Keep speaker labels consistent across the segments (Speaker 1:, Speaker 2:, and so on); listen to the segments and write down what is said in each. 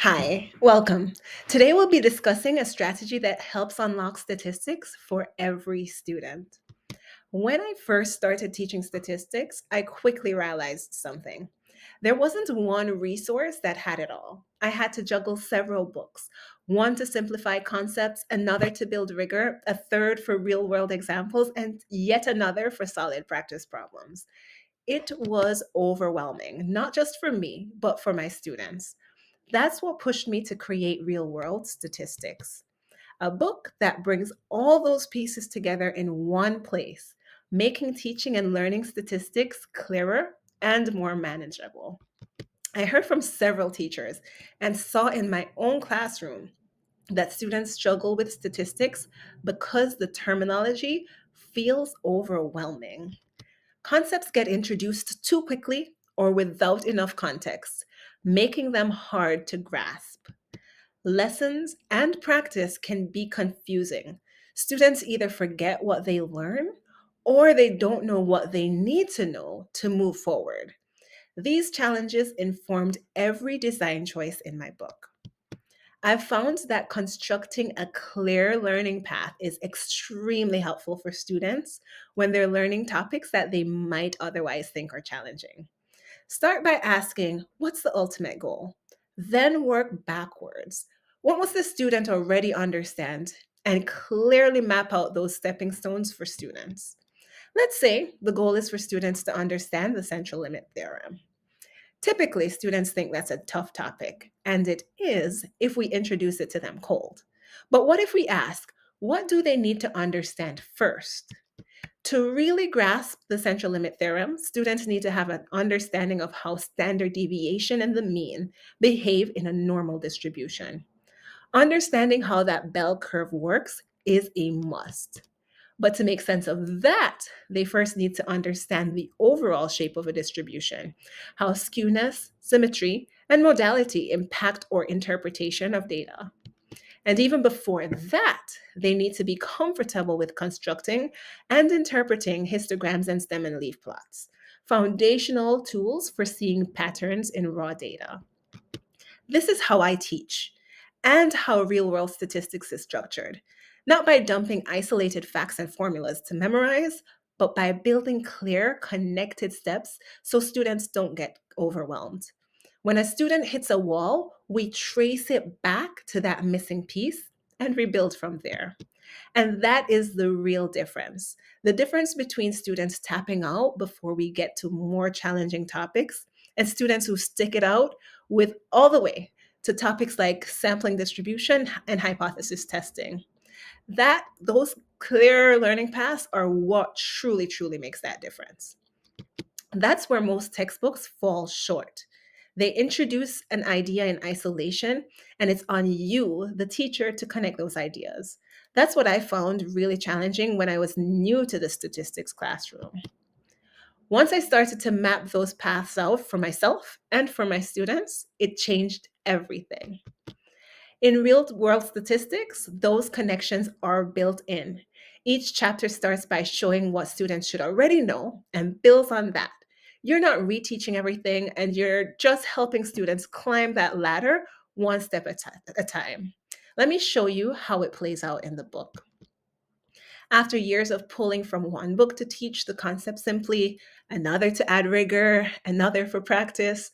Speaker 1: Hi, welcome. Today we'll be discussing a strategy that helps unlock statistics for every student. When I first started teaching statistics, I quickly realized something. There wasn't one resource that had it all. I had to juggle several books, one to simplify concepts, another to build rigor, a third for real world examples, and yet another for solid practice problems. It was overwhelming, not just for me, but for my students. That's what pushed me to create Real World Statistics, a book that brings all those pieces together in one place, making teaching and learning statistics clearer and more manageable. I heard from several teachers and saw in my own classroom that students struggle with statistics because the terminology feels overwhelming. Concepts get introduced too quickly or without enough context, making them hard to grasp. Lessons and practice can be confusing. Students either forget what they learn or they don't know what they need to know to move forward. These challenges informed every design choice in my book. I've found that constructing a clear learning path is extremely helpful for students when they're learning topics that they might otherwise think are challenging. Start by asking, what's the ultimate goal? Then work backwards. What must the student already understand? And clearly map out those stepping stones for students. Let's say the goal is for students to understand the central limit theorem. Typically, students think that's a tough topic, and it is if we introduce it to them cold. But what if we ask, what do they need to understand first? To really grasp the central limit theorem, students need to have an understanding of how standard deviation and the mean behave in a normal distribution. Understanding how that bell curve works is a must. But to make sense of that, they first need to understand the overall shape of a distribution, how skewness, symmetry, and modality impact our interpretation of data. And even before that, they need to be comfortable with constructing and interpreting histograms and stem and leaf plots, foundational tools for seeing patterns in raw data. This is how I teach and how real world statistics is structured, not by dumping isolated facts and formulas to memorize, but by building clear, connected steps so students don't get overwhelmed. When a student hits a wall, we trace it back to that missing piece and rebuild from there. And that is the real difference. The difference between students tapping out before we get to more challenging topics and students who stick it out with all the way to topics like sampling distribution and hypothesis testing. That those clear learning paths are what truly makes that difference. That's where most textbooks fall short. They introduce an idea in isolation, and it's on you, the teacher, to connect those ideas. That's what I found really challenging when I was new to the statistics classroom. Once I started to map those paths out for myself and for my students, it changed everything. In real world statistics, those connections are built in. Each chapter starts by showing what students should already know and builds on that. You're not reteaching everything, and you're just helping students climb that ladder one step at a time. Let me show you how it plays out in the book. After years of pulling from one book to teach the concept simply, another to add rigor, another for practice,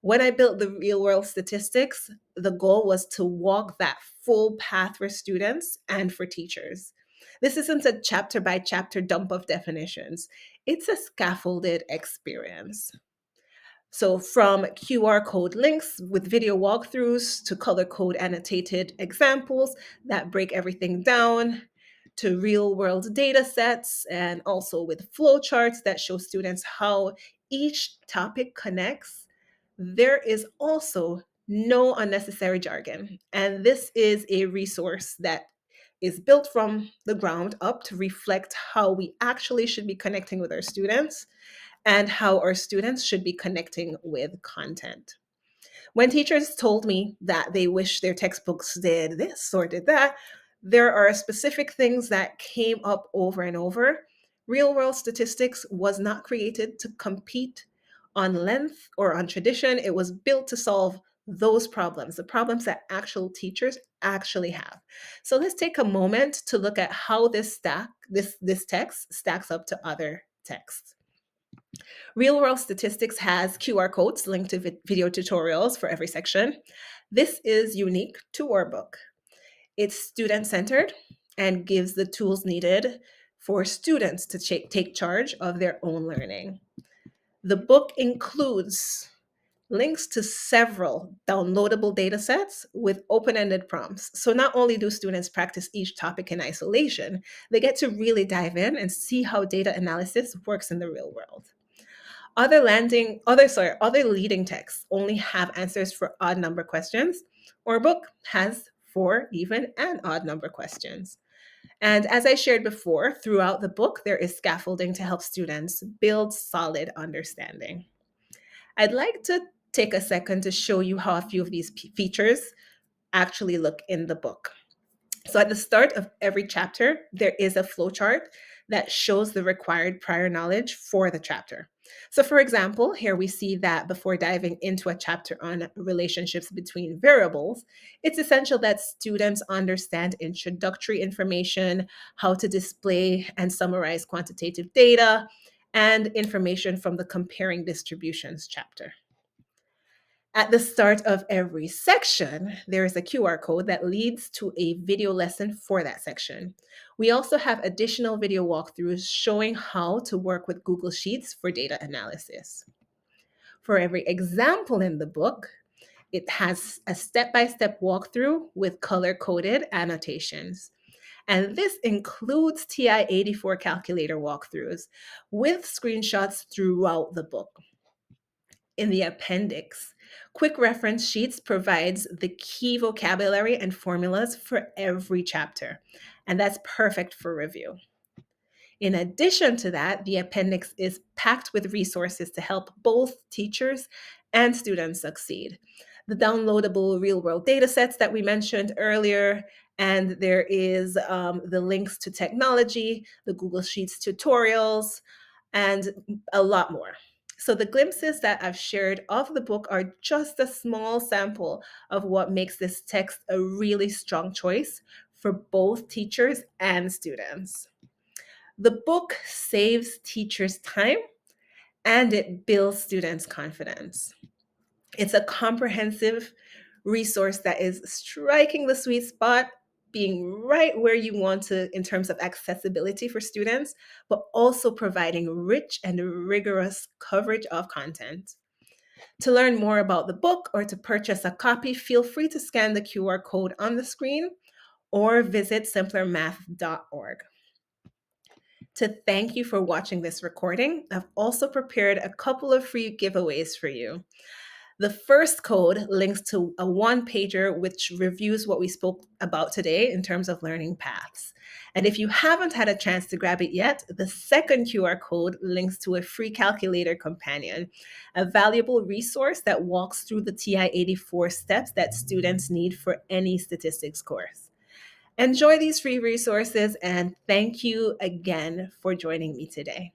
Speaker 1: when I built the real world statistics, the goal was to walk that full path for students and for teachers. This isn't a chapter by chapter dump of definitions, it's a scaffolded experience. So, from QR code links with video walkthroughs to color code annotated examples that break everything down, to real world data sets, and also with flowcharts that show students how each topic connects, there is also no unnecessary jargon. And this is a resource that is built from the ground up to reflect how we actually should be connecting with our students and how our students should be connecting with content. When teachers told me that they wish their textbooks did this or did that, there are specific things that came up over and over. Real world statistics was not created to compete on length or on tradition, it was built to solve those problems, the problems that actual teachers actually have. So let's take a moment to look at how this text stacks up to other texts. Real world statistics has QR codes linked to video tutorials for every section. This is unique to our book. It's student centered and gives the tools needed for students to take charge of their own learning. The book includes links to several downloadable data sets with open ended prompts. So not only do students practice each topic in isolation, they get to really dive in and see how data analysis works in the real world. Other leading texts only have answers for odd number questions. Our book has for even and odd number questions. And as I shared before, throughout the book, there is scaffolding to help students build solid understanding. I'd like to take a second to show you how a few of these features actually look in the book. So at the start of every chapter, there is a flowchart that shows the required prior knowledge for the chapter. So for example, here we see that before diving into a chapter on relationships between variables, it's essential that students understand introductory information, how to display and summarize quantitative data, and information from the comparing distributions chapter. At the start of every section, there is a QR code that leads to a video lesson for that section. We also have additional video walkthroughs showing how to work with Google Sheets for data analysis. For every example in the book, it has a step by step walkthrough with color coded annotations. And this includes TI 84 calculator walkthroughs with screenshots throughout the book. In the appendix, quick reference sheets provides the key vocabulary and formulas for every chapter, and that's perfect for review. In addition to that, the appendix is packed with resources to help both teachers and students succeed. The downloadable real world data sets that we mentioned earlier, and there is the links to technology, the Google Sheets tutorials, and a lot more. So, the glimpses that I've shared of the book are just a small sample of what makes this text a really strong choice for both teachers and students. The book saves teachers time and it builds students' confidence. It's a comprehensive resource that is striking the sweet spot, being right where you want to in terms of accessibility for students, but also providing rich and rigorous coverage of content. To learn more about the book or to purchase a copy, feel free to scan the QR code on the screen or visit simplermath.org. To thank you for watching this recording, I've also prepared a couple of free giveaways for you. The first code links to a one pager which reviews what we spoke about today in terms of learning paths. And if you haven't had a chance to grab it yet, the second QR code links to a free calculator companion, a valuable resource that walks through the TI 84 steps that students need for any statistics course. Enjoy these free resources and thank you again for joining me today.